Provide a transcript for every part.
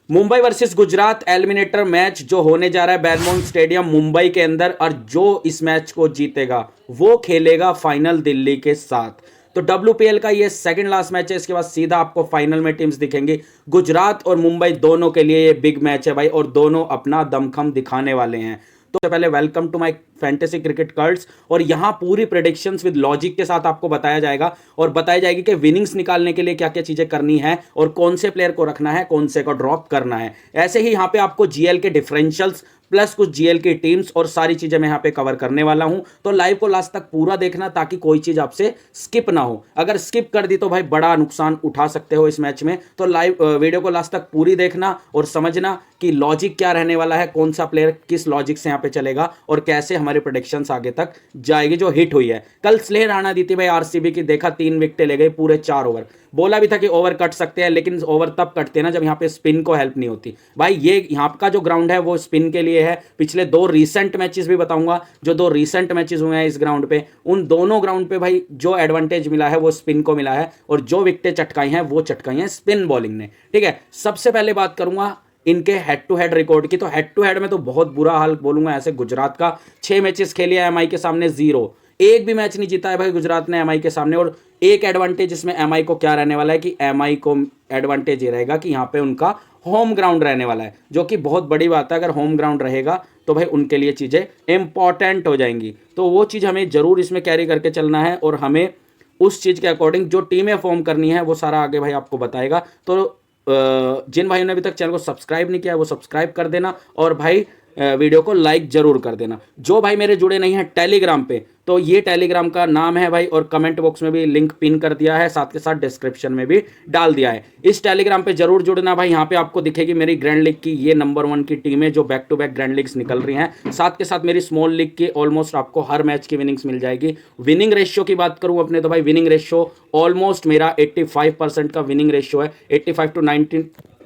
Mumbai versus Gujarat eliminator match जो होने जा रहा है बेलमोन स्टेडियम मुंबई के अंदर, और जो इस मैच को जीतेगा वो खेलेगा फाइनल दिल्ली के साथ। तो WPL का ये सेकंड लास्ट मैच है, इसके बाद सीधा आपको फाइनल में टीम्स दिखेंगी। गुजरात और मुंबई दोनों के लिए ये बिग मैच है भाई, और दोनों अपना दमखम दिखाने वाले हैं। तो सबसे पहले welcome to my fantasy cricket cards, और यहाँ पूरी प्रेडिक्शंस विद लॉजिक के साथ आपको बताया जाएगा और बताई जाएगी कि विनिंग्स निकालने के लिए क्या क्या चीजें करनी है और कौन से प्लेयर को रखना है, कौन से को ड्रॉप करना है। ऐसे ही यहाँ पे आपको जीएल के डिफरेंशियल्स प्लस कुछ जीएल की टीम्स और सारी चीजें मैं यहाँ पे कवर करने वाला हूं। तो लाइव को लास्ट तक पूरा देखना ताकि कोई चीज आपसे स्किप ना हो। अगर स्किप कर दी तो भाई बड़ा नुकसान उठा सकते हो इस मैच में। तो लाइव वीडियो को लास्ट तक पूरी देखना और समझना कि लॉजिक क्या रहने वाला है, कौन सा प्लेयर किस लॉजिक से यहाँ पे चलेगा और कैसे हमारी प्रेडिक्शंस आगे तक जाएगी जो हिट हुई है। कल स्नेह राणा दी थी भाई आरसीबी की, देखा 3 विकेटें ले गई पूरे 4 ओवर। बोला भी था कि ओवर कट सकते हैं, लेकिन ओवर तब कटते हैं ना जब यहाँ पे स्पिन को हेल्प नहीं होती। भाई ये यहाँ का जो ग्राउंड है वो स्पिन के लिए है। पिछले 2 रीसेंट मैचेस भी बताऊंगा, जो 2 रीसेंट मैचेस हुए हैं इस ग्राउंड पे, उन दोनों ग्राउंड पे भाई जो एडवांटेज मिला है वो स्पिन को मिला है, और जो विकेटें चटकाई हैं वो चटकाई हैं स्पिन बॉलिंग ने। ठीक है, सबसे पहले बात करूंगा इनके हेड टू हेड रिकॉर्ड की। तो हेड टू हेड में तो बहुत बुरा हाल बोलूंगा ऐसे। गुजरात का 6 मैचेस खेले हैं एमआई के सामने 0, एक भी मैच नहीं जीता है भाई गुजरात ने एमआई के सामने। और एक एडवांटेज इसमें एमआई को क्या रहने वाला है कि एमआई को एडवांटेज ये रहेगा कि यहाँ पे उनका होम ग्राउंड रहने वाला है, जो कि बहुत बड़ी बात है। अगर होम ग्राउंड रहेगा तो भाई उनके लिए चीज़ें इंपॉर्टेंट हो जाएंगी। तो वो चीज़ हमें जरूर इसमें कैरी करके चलना है, और हमें उस चीज़ के अकॉर्डिंग जो टीमें फॉर्म करनी है वो सारा आगे भाई आपको बताएगा। तो जिन भाइयों ने अभी तक चैनल को सब्सक्राइब नहीं किया है वो सब्सक्राइब कर देना, और भाई वीडियो को लाइक जरूर कर देना। जो भाई मेरे जुड़े नहीं हैं टेलीग्राम पे, तो ये टेलीग्राम का नाम है भाई, और कमेंट बॉक्स में भी लिंक पिन कर दिया है, साथ के साथ डिस्क्रिप्शन में भी डाल दिया है। इस टेलीग्राम पे जरूर जुड़ना भाई। यहाँ पे आपको दिखेगी मेरी ग्रैंड लीग की ये नंबर 1 की टीम है जो back to back grand leagues निकल रही हैं। साथ के साथ मेरी स्मॉल लीग की ऑलमोस्ट आपको हर मैच की विनिंग्स मिल जाएगी। विनिंग रेशियो की बात करूँ अपने, तो भाई विनिंग रेशियो ऑलमोस्ट मेरा 85% का विनिंग रेशियो है। 85 to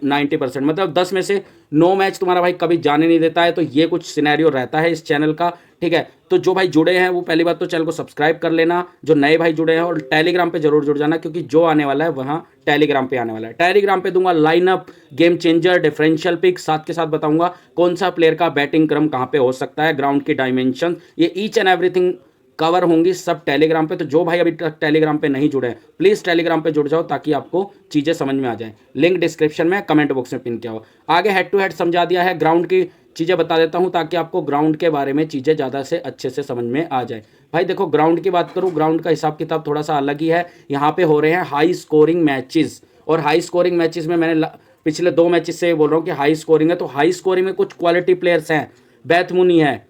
90%, मतलब 10 में से 9 मैच तुम्हारा भाई कभी जाने नहीं देता है। तो ये कुछ सिनेरियो रहता है इस चैनल का। ठीक है, तो जो भाई जुड़े हैं वो पहली बात तो चैनल को सब्सक्राइब कर लेना, जो नए भाई जुड़े हैं, और टेलीग्राम पे जरूर जुड़ जाना, क्योंकि जो आने वाला है वहाँ टेलीग्राम पे आने वाला है। टेलीग्राम पे दूंगा lineup, game changer, differential pick, साथ के साथ बताऊंगा कौन सा प्लेयर का बैटिंग क्रम कहाँ पे हो सकता है, ग्राउंड की डायमेंशन, ये ईच एंड एवरीथिंग कवर होंगी सब टेलीग्राम पे। तो जो भाई अभी तक टेलीग्राम पे नहीं जुड़े हैं प्लीज़ टेलीग्राम पे जुड़ जाओ ताकि आपको चीज़ें समझ में आ जाए। लिंक डिस्क्रिप्शन में, कमेंट बॉक्स में पिन किया हो। आगे हेड टू हेड समझा दिया है, ग्राउंड की चीज़ें बता देता हूँ ताकि आपको ग्राउंड के बारे में चीज़ें ज़्यादा से अच्छे से समझ में आ जाए। भाई देखो, ग्राउंड की बात करूँ, ग्राउंड का हिसाब किताब थोड़ा सा अलग ही है। यहाँ पे हो रहे हैं हाई स्कोरिंग मैचेस, और हाई स्कोरिंग मैचेस में मैंने पिछले 2 मैचेस से बोल रहा हूँ कि हाई स्कोरिंग है। तो हाई स्कोरिंग में कुछ क्वालिटी प्लेयर्स हैं, बेथ मुनी है,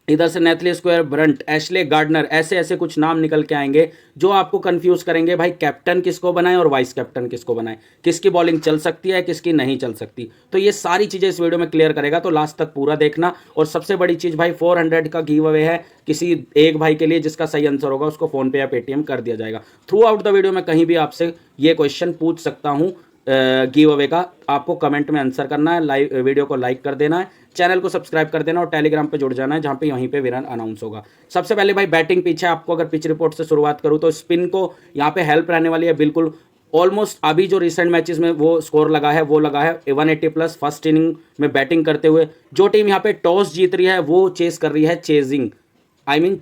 इधर से नेथली स्क्वायर ब्रंट, एशले गार्डनर, ऐसे ऐसे कुछ नाम निकल के आएंगे जो आपको कंफ्यूज करेंगे भाई कैप्टन किसको बनाएं और वाइस कैप्टन किसको बनाएं, किसकी बॉलिंग चल सकती है किसकी नहीं चल सकती। तो ये सारी चीज़ें इस वीडियो में क्लियर करेगा, तो लास्ट तक पूरा देखना। और सबसे बड़ी चीज़ भाई 400 का गिव अवे है किसी एक भाई के लिए, जिसका सही आंसर होगा उसको फ़ोनपे या पेटीएम कर दिया जाएगा। थ्रू आउट द वीडियो में कहीं भी आपसे ये क्वेश्चन पूछ सकता हूँ गिव अवे का, आपको कमेंट में आंसर करना है, लाइव वीडियो को लाइक कर देना है, चैनल को सब्सक्राइब कर देना, और टेलीग्राम पे जुड़ जाना है जहाँ पे यहीं पे विनर अनाउंस होगा। सबसे पहले भाई बैटिंग पिच है, आपको अगर पिच रिपोर्ट से शुरुआत करूँ तो स्पिन को यहाँ पे हेल्प रहने वाली है बिल्कुल। ऑलमोस्ट अभी जो रिसेंट मैचेस में वो स्कोर लगा है वो लगा है 180+ फर्स्ट इनिंग में बैटिंग करते हुए। जो टीम यहाँ पे टॉस जीत रही है वो चेस कर रही है चेजिंग,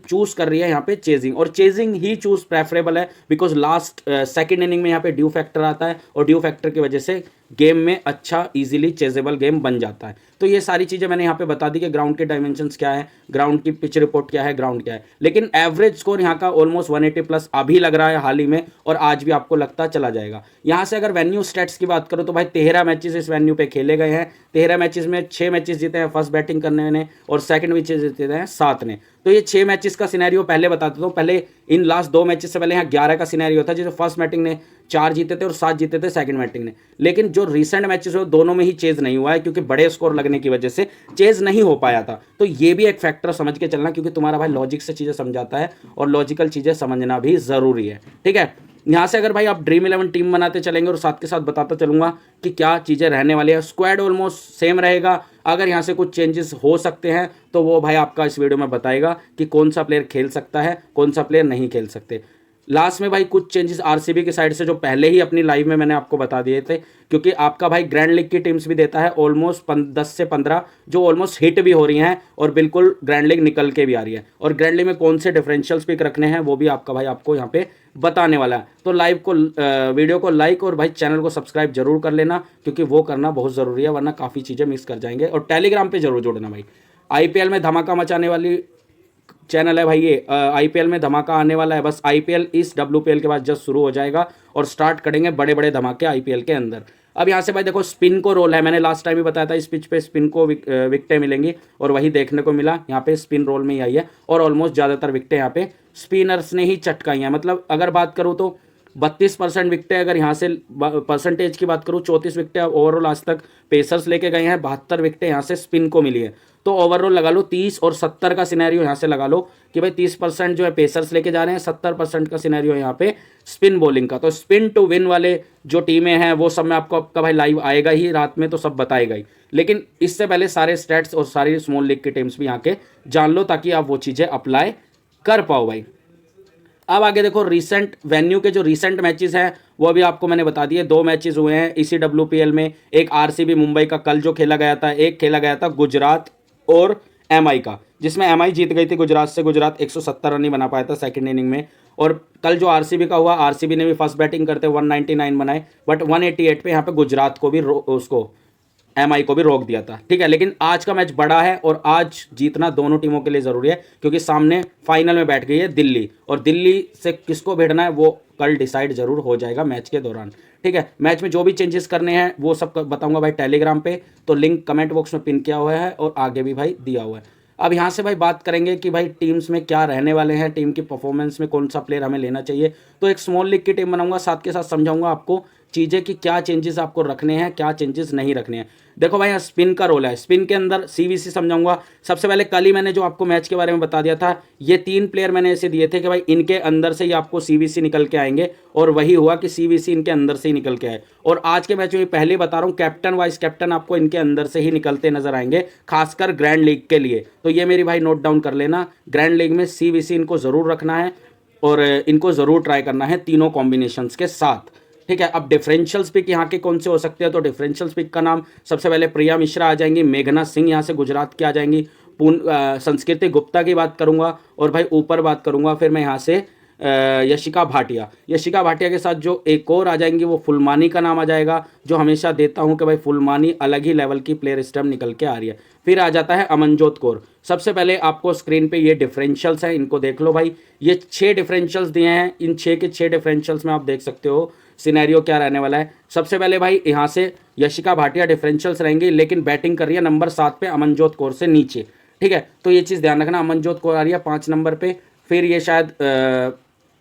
चूज कर रही है यहाँ पे चेजिंग, और चेजिंग ही चूज प्रेफरेबल है बिकॉज लास्ट सेकंड इनिंग में यहाँ पे ड्यू फैक्टर आता है, और ड्यू फैक्टर की वजह से गेम में अच्छा इजीली चेजेबल गेम बन जाता है। तो ये सारी चीज़ें मैंने यहाँ पे बता दी कि ग्राउंड के डायमेंशंस क्या है, ग्राउंड की पिच रिपोर्ट क्या है, ग्राउंड क्या है। लेकिन एवरेज स्कोर यहाँ का ऑलमोस्ट 180+ अभी लग रहा है हाल ही में, और आज भी आपको लगता चला जाएगा। यहाँ से अगर वेन्यू स्टेट्स की बात करो तो भाई 13 मैचेस इस वेन्यू पे खेले गए हैं। 13 मैचेस में 6 मैचेस जीते हैं फर्स्ट बैटिंग करने ने, और सेकंड मैचेस जीते हैं 7 ने। तो ये 6 मैचेस का सिनेरियो पहले बता देता हूँ। पहले इन लास्ट 2 मैचेस से पहले यहाँ 11 का सिनेरियो था, जिसमें फर्स्ट बैटिंग ने 4 जीते थे और 7 जीते थे सेकंड बैटिंग ने। लेकिन जो रिसेंट मैचेस हो दोनों में ही चेज नहीं हुआ है, क्योंकि बड़े स्कोर लगने की वजह से चेज नहीं हो पाया था। तो ये भी एक फैक्टर समझ के चलना, क्योंकि तुम्हारा भाई लॉजिक से चीज़ें समझाता है, और लॉजिकल चीज़ें समझना भी ज़रूरी है। ठीक है, यहाँ से अगर भाई आप ड्रीम 11 टीम बनाते चलेंगे, और साथ के साथ बताता चलूँगा कि क्या चीज़ें रहने वाली है। स्क्वाड ऑलमोस्ट सेम रहेगा, अगर यहाँ से कुछ चेंजेस हो सकते हैं तो वो भाई आपका इस वीडियो में बताएगा कि कौन सा प्लेयर खेल सकता है, कौन सा प्लेयर नहीं खेल सकते। लास्ट में भाई कुछ चेंजेस आरसीबी की साइड से जो पहले ही अपनी लाइव में मैंने आपको बता दिए थे, क्योंकि आपका भाई ग्रैंड लीग की टीम्स भी देता है ऑलमोस्ट 10 से 15 जो ऑलमोस्ट हिट भी हो रही हैं और बिल्कुल ग्रैंड लीग निकल के भी आ रही है, और ग्रैंड लीग में कौन से डिफरेंशियल पिक रखने हैं वो भी आपका भाई आपको यहाँ पे बताने वाला है। तो लाइव को वीडियो को लाइक और भाई चैनल को सब्सक्राइब जरूर कर लेना, क्योंकि वो करना बहुत ज़रूरी है, वरना काफ़ी चीज़ें मिस कर जाएंगे। और टेलीग्राम पे जरूर जोड़ना भाई। आईपीएल में धमाका मचाने वाली चैनल है भाई ये। आईपीएल में धमाका आने वाला है, बस आईपीएल इस डब्ल्यूपीएल के बाद जस्ट शुरू हो जाएगा और स्टार्ट करेंगे बड़े बड़े धमाके आईपीएल के अंदर। अब यहाँ से भाई देखो स्पिन को रोल है, मैंने लास्ट टाइम ही बताया था इस पिच पे स्पिन को विकटें मिलेंगी, और वही देखने को मिला। यहाँ पे स्पिन रोल में ही आई है और ऑलमोस्ट ज़्यादातर विकटें यहाँ पे स्पिनर्स ने ही चटकाई हैं। मतलब अगर बात करूँ तो 32% विकटें, अगर यहाँ से परसेंटेज की बात करूँ 34 विकटें ओवरऑल आज तक पेसर्स लेके गए हैं, 72 विकटें यहाँ से स्पिन को मिली है। तो ओवरऑल लगा लो 30 और 70 का सिनेरियो यहाँ से लगा लो कि भाई 30% जो है पेसर्स लेके जा रहे हैं, 70% का सिनेरियो यहाँ पे स्पिन बॉलिंग का। तो स्पिन टू विन वाले जो टीमें हैं वो सब मैं आपको आपका भाई लाइव आएगा ही रात में, तो सब बताएगा ही, लेकिन इससे पहले सारे स्टैट्स और सारी स्मॉल लीग की टीम्स भी यहाँ के जान लो, ताकि आप वो चीज़ें अप्लाई कर पाओ भाई। अब आगे देखो रिसेंट वेन्यू के जो रिसेंट मैचेस हैं वो भी आपको मैंने बता दिए। 2 मैचेस हुए हैं इसी डब्ल्यूपीएल में, एक आरसीबी मुंबई का कल जो खेला गया था, एक खेला गया था गुजरात और एमआई का, जिसमें एमआई जीत गई थी गुजरात से। गुजरात 170 रन ही बना पाया था सेकंड इनिंग में। और कल जो आरसीबी का हुआ, आरसीबी ने भी फर्स्ट बैटिंग करते 199 बनाए, बट 188 पे यहाँ पे गुजरात को भी उसको एमआई को भी रोक दिया था, ठीक है। लेकिन आज का मैच बड़ा है और आज जीतना दोनों टीमों के लिए ज़रूरी है, क्योंकि सामने फाइनल में बैठ गई है दिल्ली, और दिल्ली से किसको भिड़ना है वो कल डिसाइड जरूर हो जाएगा मैच के दौरान, ठीक है। मैच में जो भी चेंजेस करने हैं वो सब बताऊंगा भाई टेलीग्राम पे, तो लिंक कमेंट बॉक्स में पिन किया हुआ है और आगे भी भाई दिया हुआ है। अब यहाँ से भाई बात करेंगे कि भाई टीम्स में क्या रहने वाले हैं, टीम की परफॉर्मेंस में कौन सा प्लेयर हमें लेना चाहिए। तो एक स्मॉल लीग की टीम बनाऊंगा, साथ के साथ समझाऊंगा आपको चीज़ें कि क्या चेंजेस आपको रखने हैं, क्या चेंजेस नहीं रखने हैं। देखो भाई यहाँ स्पिन का रोल है, स्पिन के अंदर सीवीसी समझाऊंगा। सबसे पहले कल ही मैंने जो आपको मैच के बारे में बता दिया था, ये 3 प्लेयर मैंने ऐसे दिए थे कि भाई इनके अंदर से ही आपको सीवीसी निकल के आएंगे, और वही हुआ कि सीवीसी इनके अंदर से ही निकल के आए। और आज के मैच में पहले बता रहा हूँ कैप्टन वाइस कैप्टन आपको इनके अंदर से ही निकलते नजर आएंगे, खासकर ग्रैंड लीग के लिए। तो ये मेरी भाई नोट डाउन कर लेना, ग्रैंड लीग में सीवीसी इनको ज़रूर रखना है और इनको ज़रूर ट्राई करना है तीनों कॉम्बिनेशंस के साथ, ठीक है। अब डिफरेंशियल पिक यहाँ के कौन से हो सकते हैं, तो डिफरेंशियल पिक का नाम सबसे पहले प्रिया मिश्रा आ जाएंगी, मेघना सिंह यहाँ से गुजरात की आ जाएंगी, संस्कृति गुप्ता की बात करूँगा, और भाई ऊपर बात करूँगा फिर मैं यहाँ से यशिका भाटिया। यशिका भाटिया के साथ जो एक और आ जाएंगी वो फुलमानी का नाम आ जाएगा, जो हमेशा देता हूँ कि भाई फुलमानी अलग ही लेवल की प्लेयर इस टाइम निकल के आ रही है। फिर आ जाता है अमनजोत कौर। सबसे पहले आपको स्क्रीन पे ये डिफरेंशियल्स हैं, इनको देख लो भाई। ये 6 डिफरेंशियल्स दिए हैं, इन 6 के 6 डिफरेंशियल्स में आप देख सकते हो सिनेरियो क्या रहने वाला है। सबसे पहले भाई यहाँ से यशिका भाटिया डिफरेंशियल्स रहेंगी, लेकिन बैटिंग कर रही है नंबर 7 पे अमनजोत कौर से नीचे, ठीक है। तो ये चीज़ ध्यान रखना, अमनजोत कौर आ रही है 5 नंबर पे, फिर ये शायद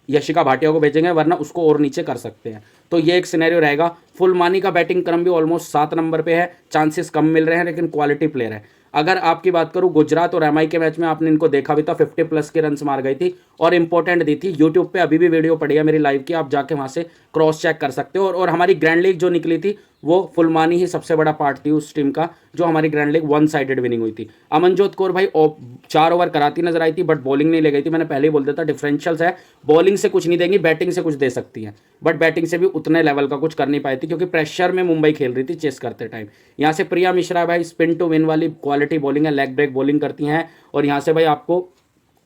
यशिका भाटिया को भेजेंगे, वरना उसको और नीचे कर सकते हैं। तो ये एक सिनेरियो रहेगा। फुलमानी का बैटिंग क्रम भी ऑलमोस्ट 7 नंबर पे है, चांसेस कम मिल रहे हैं लेकिन क्वालिटी प्लेयर है। अगर आपकी बात करूं गुजरात और एमआई के मैच में आपने इनको देखा भी था, 50+ के रन्स मार गई थी और इंपॉर्टेंट दी थी। यूट्यूब पे अभी भी वीडियो पड़ी है मेरी लाइव की, आप जाके वहां से क्रॉस चेक कर सकते हो। और हमारी ग्रैंड लीग जो निकली थी वो फुलमानी ही सबसे बड़ा पार्ट थी उस टीम का, जो हमारी ग्रैंड लीग 1 साइडेड विनिंग हुई थी। अमनजोत कौर भाई 4 ओवर कराती नजर आई थी, बट बॉलिंग नहीं ले गई थी। मैंने पहले ही बोल दिया था डिफरेंशियल्स है, बॉलिंग से कुछ नहीं देंगी, बैटिंग से कुछ दे सकती हैं, बट बैटिंग से भी उतने लेवल का कुछ कर नहीं पाई थी, क्योंकि प्रेशर में मुंबई खेल रही थी चेस करते टाइम। यहाँ से प्रिया मिश्रा भाई स्पिन टू विन वाली क्वालिटी बॉलिंग है, लेग ब्रेक बॉलिंग करती हैं, और यहाँ से भाई आपको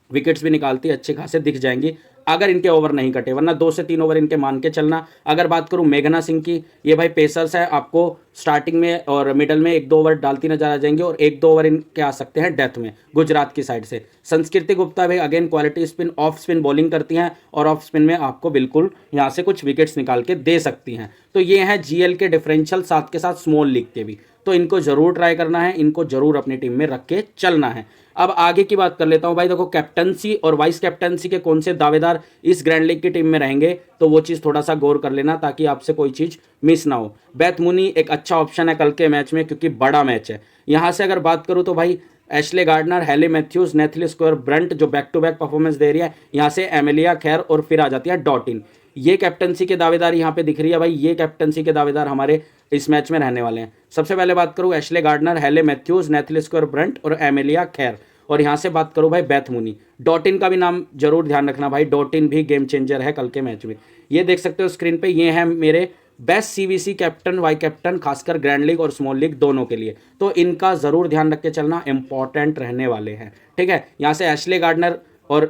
विकेट्स भी निकालती अच्छे खासे दिख जाएंगी अगर इनके ओवर नहीं कटे, वरना 2 से 3 ओवर इनके मान के चलना। अगर बात करूं मेघना सिंह की, ये भाई पेसर्स है, आपको स्टार्टिंग में और मिडल में 1-2 ओवर डालती नजर आ जाएंगे, और 1-2 ओवर इनके आ सकते हैं डेथ में गुजरात की साइड से। संस्कृति गुप्ता भाई again quality spin off spin bowling करती हैं, और ऑफ स्पिन में आपको बिल्कुल यहाँ से कुछ विकेट्स निकाल के दे सकती हैं। तो ये हैं जीएल के डिफरेंशियल, साथ के साथ स्मॉल लीग के भी, तो इनको जरूर ट्राई करना है, इनको जरूर अपनी टीम में रख के चलना है। अब आगे की बात कर लेता हूं भाई। देखो कैप्टनसी और वाइस कैप्टनसी के कौन से दावेदार इस ग्रैंड लीग की टीम में रहेंगे, तो वो चीज़ थोड़ा सा गौर कर लेना, ताकि आपसे कोई चीज़ मिस ना हो। बेथ मुनी एक अच्छा ऑप्शन है कल के मैच में, क्योंकि बड़ा मैच है। यहाँ से अगर बात करूँ तो भाई एशले गार्डनर, हेले मैथ्यूज, नेथली स्क्वायर ब्रंट जो बैक टू बैक परफॉर्मेंस दे रही है, यहाँ से एमेलिया खैर, और फिर आ जाती है डॉटिन। ये कैप्टनसी के दावेदार यहाँ पे दिख रही है भाई, ये कैप्टनसी के दावेदार हमारे इस मैच में रहने वाले हैं। सबसे पहले बात करूँ एशले गार्डनर, हेले मैथ्यूज, नेथली स्क्वायर ब्रंट और एमेलिया खैर। और यहाँ से बात करूँ भाई बेथ मुनी, डॉटिन का भी नाम जरूर ध्यान रखना भाई, डॉटिन भी गेम चेंजर है कल के मैच में। ये देख सकते हो स्क्रीन पे, ये है मेरे best CVC captain, vice captain, खासकर ग्रैंड लीग और स्मॉल लीग दोनों के लिए। तो इनका ज़रूर ध्यान रख के चलना, इंपॉर्टेंट रहने वाले हैं। ठीक है, यहाँ से एशले गार्डनर और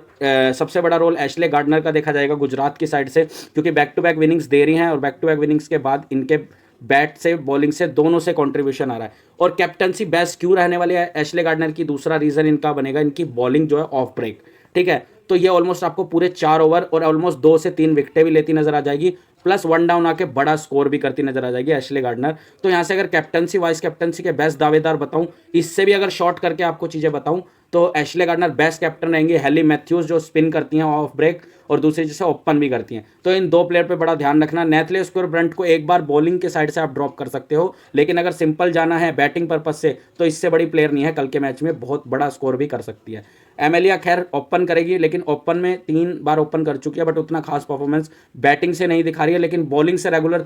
सबसे बड़ा रोल एशले गार्डनर का देखा जाएगा गुजरात की साइड से, क्योंकि बैक टू बैक विनिंग्स दे रही हैं और बैक टू बैक विनिंग्स के बाद इनके बैट से बॉलिंग से दोनों से कंट्रीब्यूशन आ रहा है। और कैप्टनसी बेस्ट क्यों रहने वाली है एशले गार्डनर की, दूसरा रीज़न इनका बनेगा इनकी बॉलिंग जो है ऑफ ब्रेक। ठीक है, तो ये ऑलमोस्ट आपको पूरे 4 ओवर और ऑलमोस्ट 2 से 3 विकेटें भी लेती नजर आ जाएगी, प्लस 1 डाउन आके बड़ा स्कोर भी करती नजर आ जाएगी एशले गार्डनर। तो यहाँ से अगर कैप्टनसी वाइस कैप्टनसी के बेस्ट दावेदार बताऊं, इससे भी अगर शॉर्ट करके आपको चीज़ें बताऊं, तो एशले गार्डनर बेस्ट कैप्टन रहेंगे, हेली मैथ्यूज जो स्पिन करती हैं ऑफ ब्रेक और दूसरी जैसे ओपन भी करती हैं। तो इन 2 प्लेयर पे बड़ा ध्यान रखना। नेथले स्कोर ब्रंट को एक बार बॉलिंग के साइड से आप ड्रॉप कर सकते हो, लेकिन अगर सिंपल जाना है बैटिंग पर्पज से तो इससे बड़ी प्लेयर नहीं है, कल के मैच में बहुत बड़ा स्कोर भी कर सकती है। एमेलिया खैर ओपन करेगी, लेकिन ओपन में 3 बार ओपन कर चुकी है, बट उतना खास परफॉर्मेंस बैटिंग से नहीं दिखा रही है, लेकिन बॉलिंग से रेगुलर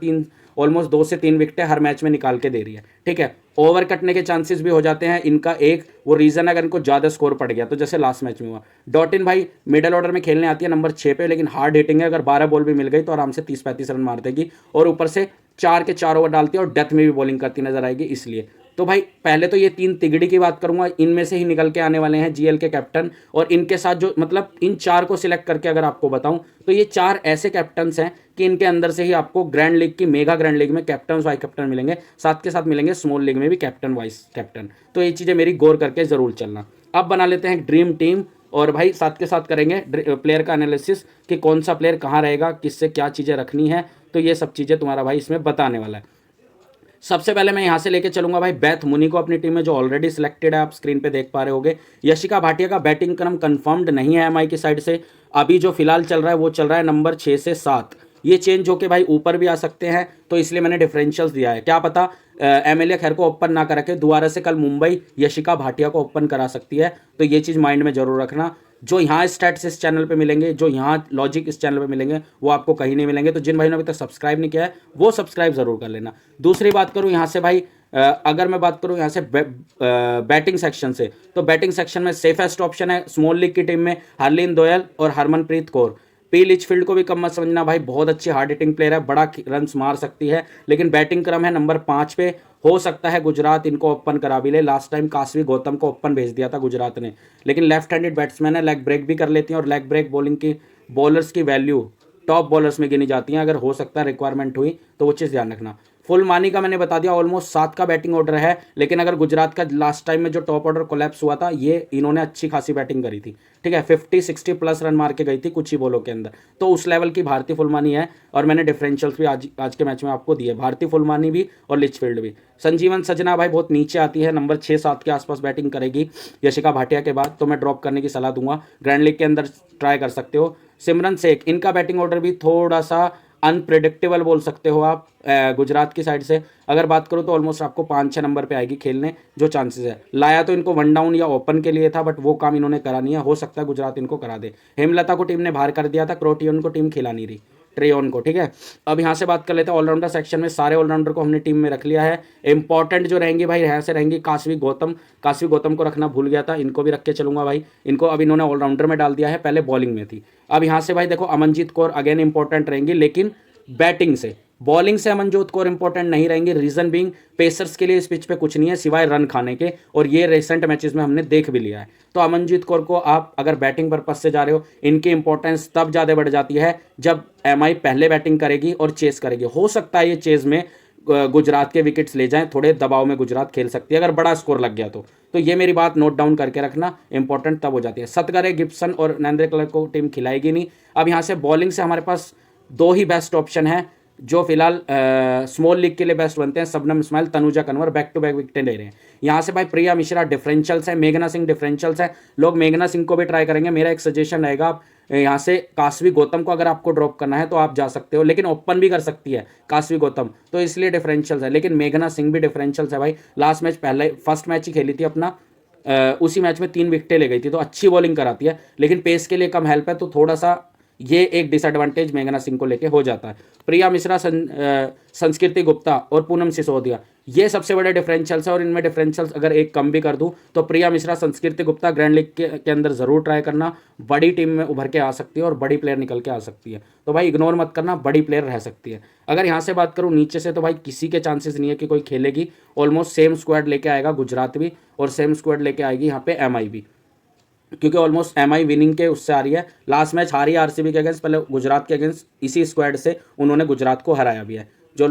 ऑलमोस्ट 2 से 3 विकेटें हर मैच में निकाल के दे रही है। ठीक है, ओवर कटने के चांसेस भी हो जाते हैं इनका, एक वो रीजन अगर इनको ज़्यादा स्कोर पड़ गया, तो जैसे लास्ट मैच में हुआ। डॉटिन भाई मिडिल ऑर्डर में खेलने आती है नंबर 6 पे, लेकिन हार्ड हिटिंग है, अगर 12 बॉल भी मिल गई तो आराम से 30-35 रन मार देगी, और ऊपर से 4 के 4 ओवर डालती है और डेथ में भी बॉलिंग करती नजर आएगी। इसलिए तो भाई पहले तो ये 3 तिगड़ी की बात करूंगा, इनमें से ही निकल के आने वाले हैं जीएल के कैप्टन, और इनके साथ जो मतलब इन 4 को सिलेक्ट करके अगर आपको बताऊं तो ये 4 ऐसे कैप्टन्स हैं कि इनके अंदर से ही आपको ग्रैंड लीग की, मेगा ग्रैंड लीग में कैप्टन वाइस कैप्टन मिलेंगे, साथ के साथ मिलेंगे स्मॉल लीग में भी कैप्टन वाइस कैप्टन। तो ये चीज़ें मेरी गौर करके जरूर चलना। अब बना लेते हैं ड्रीम टीम, और भाई साथ के साथ करेंगे प्लेयर का एनालिसिस कि कौन सा प्लेयर कहाँ रहेगा, किससे क्या चीज़ें रखनी है, तो ये सब चीज़ें तुम्हारा भाई इसमें बताने वाला है। सबसे पहले मैं यहाँ से लेके चलूंगा भाई बेथ मुनी को अपनी टीम में, जो ऑलरेडी सिलेक्टेड है, आप स्क्रीन पे देख पा रहे होगे। यशिका भाटिया का बैटिंग क्रम कंफर्म्ड नहीं है एमआई की साइड से, अभी जो फिलहाल चल रहा है वो चल रहा है नंबर 6 से 7, ये चेंज होके भाई ऊपर भी आ सकते हैं, तो इसलिए मैंने डिफरेंशियल्स दिया है। क्या पता एमएलए खैर को ओपन ना करा के दोबारा से कल मुंबई यशिका भाटिया को ओपन करा सकती है, तो ये चीज़ माइंड में जरूर रखना। जो यहाँ स्टैट्स इस चैनल पे मिलेंगे, जो यहाँ लॉजिक इस चैनल पे मिलेंगे, वो आपको कहीं नहीं मिलेंगे। तो जिन भाइयों ने अभी तक सब्सक्राइब नहीं किया है वो सब्सक्राइब जरूर कर लेना। दूसरी बात करूँ यहाँ से भाई, अगर मैं बात करूँ यहाँ से बैटिंग सेक्शन से, तो बैटिंग सेक्शन में सेफेस्ट ऑप्शन है स्मॉल लीग की टीम में हरलीन दोयल और हरमनप्रीत कौर। पी लिचफील्ड को भी कम मत समझना भाई, बहुत अच्छी हार्ड हिटिंग प्लेयर है, बड़ा रन्स मार सकती है, लेकिन बैटिंग क्रम है नंबर 5 पे। हो सकता है गुजरात इनको ओपन करा भी ले, लास्ट टाइम कासवी गौतम को ओपन भेज दिया था गुजरात ने, लेकिन लेफ्ट हैंडेड बैट्समैन है, लेग ब्रेक भी कर लेती हैं, और लेग ब्रेक बॉलिंग की बॉलर्स की वैल्यू टॉप बॉलर्स में गिनी जाती हैं, अगर हो सकता है रिक्वायरमेंट हुई तो वो चीज़ ध्यान रखना। फुल मानी का मैंने बता दिया, ऑलमोस्ट 7 का बैटिंग ऑर्डर है, लेकिन अगर गुजरात का लास्ट टाइम में जो टॉप ऑर्डर कोलैप्स हुआ था, ये इन्होंने अच्छी खासी बैटिंग करी थी। ठीक है, 50-60 प्लस रन मार के गई थी कुछ ही बॉलों के अंदर, तो उस लेवल की भारतीय फुलमानी है, और मैंने डिफरेंशियल्स भी आज के मैच में आपको दिए, भारतीय फुलमानी भी और लिचफील्ड भी। संजीवन सजना भाई बहुत नीचे आती है, नंबर 6-7 के आसपास बैटिंग करेगी यशिका भाटिया के बाद, तो मैं ड्रॉप करने की सलाह दूंगा, ग्रैंड लीग के अंदर ट्राई कर सकते हो। सिमरन शेख, इनका बैटिंग ऑर्डर भी थोड़ा सा अनप्रिडिक्टेबल बोल सकते हो आप, गुजरात की साइड से अगर बात करो तो ऑलमोस्ट आपको 5-6 नंबर पे आएगी खेलने, जो चांसेस है। लाया तो इनको 1 डाउन या ओपन के लिए था, बट वो काम इन्होंने करा नहीं है, हो सकता है गुजरात इनको करा दे। हेमलता को टीम ने बाहर कर दिया था, क्रोटियन को टीम खिला नहीं रही, ट्रेयन को। ठीक है, अब यहाँ से बात कर लेते हैं ऑलराउंडर सेक्शन में, सारे ऑलराउंडर को हमने टीम में रख लिया है। इंपॉर्टेंट जो रहेंगे भाई यहाँ से रहेंगी कासवी गौतम को रखना भूल गया था, इनको भी रख के चलूंगा भाई, इनको अब इन्होंने ऑलराउंडर में डाल दिया है, पहले बॉलिंग में थी। अब यहाँ से भाई देखो अमनजीत कौर अगेन इंपॉर्टेंट रहेंगी, लेकिन बैटिंग से, बॉलिंग से अमनजोत कौर इंपॉर्टेंट नहीं रहेंगे। रीजन बीइंग पेसर्स के लिए इस पिच पे कुछ नहीं है सिवाय रन खाने के, और ये रिसेंट मैचेस में हमने देख भी लिया है। तो अमनजीत कौर को आप अगर बैटिंग पर्पज से जा रहे हो, इनकी इंपॉर्टेंस तब ज़्यादा बढ़ जाती है जब एमआई पहले बैटिंग करेगी और चेस करेगी। हो सकता है ये चेस में गुजरात के विकेट्स ले जाएं, थोड़े दबाव में गुजरात खेल सकती है अगर बड़ा स्कोर लग गया तो ये मेरी बात नोट डाउन करके रखना, इंपॉर्टेंट तब हो जाती है। सतगरे, गिब्सन और नरेंद्र क्लर्क को टीम खिलाएगी नहीं। अब यहाँ से बॉलिंग से हमारे पास 2 ही बेस्ट ऑप्शन है जो फिलहाल स्मॉल लीग के लिए बेस्ट बनते हैं, Shabnam Ismail, Tanuja Kanwar back to back विकेटें ले रहे हैं। यहाँ से भाई प्रिया मिश्रा डिफरेंशियल्स है, मेघना सिंह डिफरेंशियल्स है, लोग मेघना सिंह को भी ट्राई करेंगे। मेरा एक सजेशन रहेगा, आप यहाँ से कासवी गौतम को अगर आपको ड्रॉप करना है तो आप जा सकते हो, लेकिन ओपन भी कर सकती है कासवी गौतम, तो इसलिए डिफरेंशियल्स है। लेकिन मेघना सिंह भी डिफरेंशियल्स है भाई, लास्ट मैच फर्स्ट मैच ही खेली थी अपना, उसी मैच में 3 विकेटें ले गई थी, तो अच्छी बॉलिंग कराती है, लेकिन पेस के लिए कम हेल्प है, तो थोड़ा सा ये एक डिसएडवांटेज मेघना सिंह को लेके हो जाता है। प्रिया मिश्रा, संस्कृति गुप्ता और पूनम सिसोदिया, ये सबसे बड़े डिफरेंशियल्स है। और इनमें डिफरेंशियल्स अगर एक कम भी कर दूं तो प्रिया मिश्रा, संस्कृति गुप्ता ग्रैंड लीग के अंदर ज़रूर ट्राई करना, बड़ी टीम में उभर के आ सकती है और बड़ी प्लेयर निकल के आ सकती है। तो भाई इग्नोर मत करना, बड़ी प्लेयर रह सकती है। अगर यहाँ से बात करूँ नीचे से, तो भाई किसी के चांसेस नहीं है कि कोई खेलेगी। ऑलमोस्ट सेम स्क्वाड लेके आएगा गुजरात भी, और सेम स्क्वाड लेके आएगी यहाँ पे एमआई भी, क्योंकि ऑलमोस्ट एमआई विनिंग के उससे आ रही है। लास्ट मैच हारी आरसीबी के अगेंस्ट, पहले गुजरात के अगेंस्ट इसी स्क्वाड से उन्होंने गुजरात को हराया भी है, जो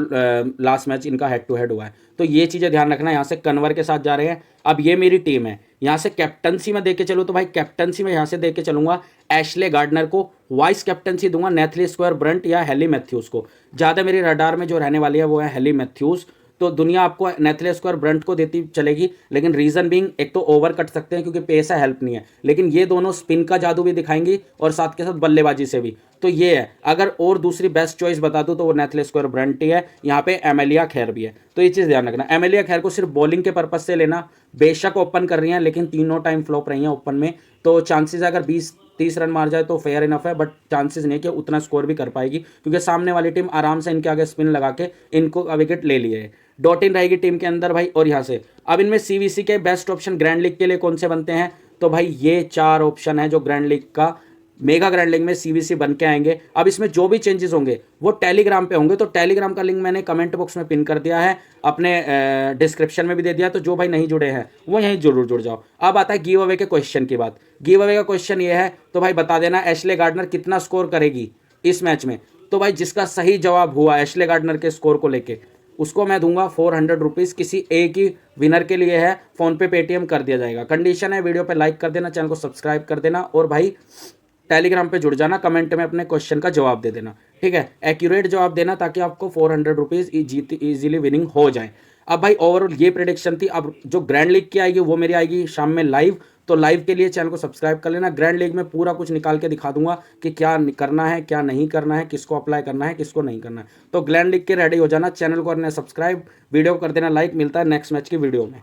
लास्ट मैच इनका हेड टू हेड हुआ है। तो ये चीज़ें ध्यान रखना। यहाँ से कन्वर के साथ जा रहे हैं। अब ये मेरी टीम है। यहाँ से कैप्टनसी में देके चलूँ तो भाई कैप्टनसी में यहाँ से देके चलूंगा एशले गार्डनर को, वाइस कैप्टनसी दूंगा नेथली स्क्वायर ब्रंट या हेली मैथ्यूज़ को। ज़्यादा मेरी रडार में जो रहने वाली है वो है हेली मैथ्यूज़। तो दुनिया आपको नेथले स्क्वायर ब्रंट को देती चलेगी, लेकिन रीजन बीइंग, एक तो ओवर कट सकते हैं क्योंकि पेस है, हेल्प नहीं है, लेकिन ये दोनों स्पिन का जादू भी दिखाएंगी और साथ के साथ बल्लेबाजी से भी। तो ये है। अगर और दूसरी बेस्ट चॉइस बता दूं तो वो नेथले स्क्वायर ब्रंट ही है। यहाँ पे एमेलिया खैर भी है, तो ये चीज़ ध्यान रखना। एमेलिया खैर को सिर्फ बॉलिंग के पर्पज से लेना। बेशक ओपन कर रही हैं, लेकिन तीनों टाइम फ्लॉप रही हैं ओपन में, तो चांसेस अगर 20-30 रन मार जाए तो फेयर इनफ है, बट चांसेस नहीं है कि उतना स्कोर भी कर पाएगी, क्योंकि सामने वाली टीम आराम से इनके आगे स्पिन लगा के इनको विकेट ले लिए है। डॉट इन रहेगी टीम के अंदर भाई। और यहाँ से अब इनमें सीवीसी के बेस्ट ऑप्शन ग्रैंड लीग के लिए कौन से बनते हैं, तो भाई ये 4 ऑप्शन है जो ग्रैंड लीग का, मेगा ग्रैंड लीग में सीवीसी बन के आएंगे। अब इसमें जो भी चेंजेस होंगे वो टेलीग्राम पे होंगे, तो टेलीग्राम का लिंक मैंने कमेंट बॉक्स में पिन कर दिया है, अपने डिस्क्रिप्शन में भी दे दिया, तो जो भाई नहीं जुड़े हैं वो यहीं जरूर जुड़ जाओ। अब आता है गिव अवे के क्वेश्चन की बात। गिव अवे का क्वेश्चन ये है, तो भाई बता देना एशले गार्डनर कितना स्कोर करेगी इस मैच में। तो भाई जिसका सही जवाब हुआ एशले गार्डनर के स्कोर को लेके, उसको मैं दूंगा 400 रुपीज़। किसी एक ही विनर के लिए है, फ़ोन पे पेटीएम कर दिया जाएगा। कंडीशन है, वीडियो पे लाइक कर देना, चैनल को सब्सक्राइब कर देना, और भाई टेलीग्राम पे जुड़ जाना, कमेंट में अपने क्वेश्चन का जवाब दे देना, ठीक है, एक्यूरेट जवाब देना, ताकि आपको 400 रुपीज़ ईजिली विनिंग हो जाए। अब भाई ओवरऑल ये प्रेडिक्शन थी। अब जो ग्रैंड लीग की आएगी वो मेरी आएगी शाम में लाइव, तो लाइव के लिए चैनल को सब्सक्राइब कर लेना। ग्रैंड लीग में पूरा कुछ निकाल के दिखा दूंगा कि क्या करना है, क्या नहीं करना है, किसको अप्लाई करना है, किसको नहीं करना है। तो ग्रैंड लीग के रेडी हो जाना, चैनल को करना सब्सक्राइब, वीडियो को कर देना लाइक। मिलता है नेक्स्ट मैच की वीडियो में।